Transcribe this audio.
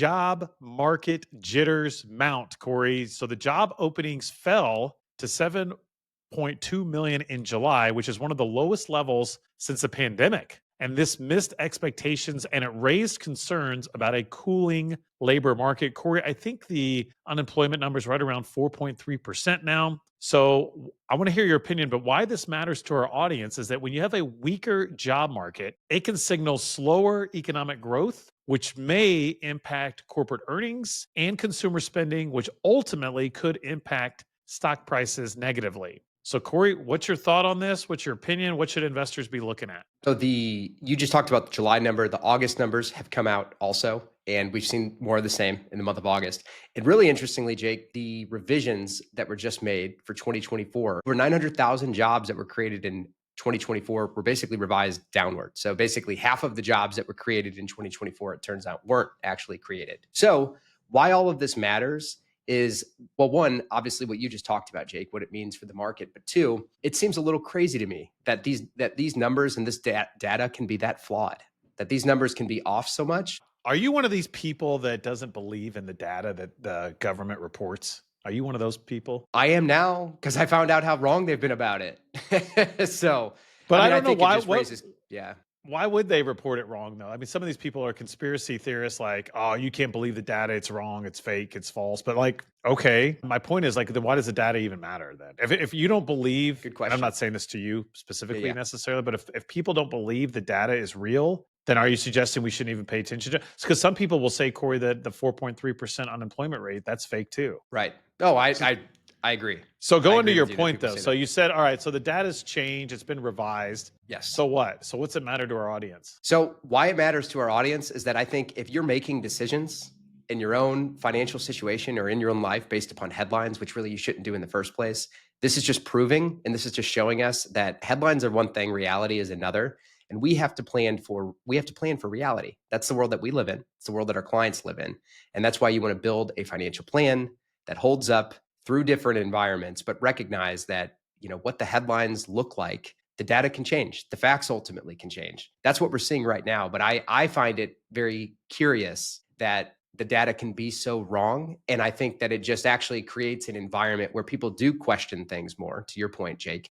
job market jitters mount, Corey? So the job openings fell to 7.2 million in July, which is one of the lowest levels since the pandemic. And this missed expectations and it raised concerns about a cooling labor market. Corey, I think the unemployment number is right around 4.3% now. So I want to hear your opinion, but why this matters to our audience is that when you have a weaker job market, it can signal slower economic growth, which may impact corporate earnings and consumer spending, which ultimately could impact stock prices negatively. So, Corey, what's your thought on this? What's your opinion? What should investors be looking at? So you just talked about the July number. The August numbers have come out also, and we've seen more of the same in the month of August. And really interestingly, Jake, the revisions that were just made for 2024, over 900,000 jobs that were created in 2024 were basically revised downward. So basically half of the jobs that were created in 2024, it turns out, weren't actually created. So why all of this matters is, well, one, obviously what you just talked about, Jake, what it means for the market. But two, it seems a little crazy to me that these numbers and this data can be that flawed, that these numbers can be off so much. Are you one of these people that doesn't believe in the data that the government reports? Are you one of those people? I am now, because I found out how wrong they've been about it. So, But I I mean, I don't know think it why. just raises, yeah. Why would they report it wrong, though? I mean, some of these people are conspiracy theorists, like, oh, you can't believe the data. It's wrong. It's fake. It's false. But, like, okay, my point is, like, then why does the data even matter then? If you don't believe, Good and question. I'm not saying this to you specifically Yeah. necessarily, but if people don't believe the data is real, then are you suggesting we shouldn't even pay attention to it? Because some people will say, Corey, that the 4.3% unemployment rate, that's fake too. Right. No, So, I agree. so I going to agree your with you that point, people though, say so that. you said, all right, so the data's changed, it's been revised. Yes. So what? So what's it matter to our audience? So why it matters to our audience is that I think if you're making decisions in your own financial situation or in your own life based upon headlines, which really you shouldn't do in the first place, this is just proving, and this is just showing us that headlines are one thing, reality is another. And we have to plan for reality. That's the world that we live in. It's the world that our clients live in. And that's why you want to build a financial plan that holds up through different environments, but recognize that, what the headlines look like, the data can change. The facts ultimately can change. That's what we're seeing right now. But I find it very curious that the data can be so wrong. And I think that it just actually creates an environment where people do question things more, to your point, Jake.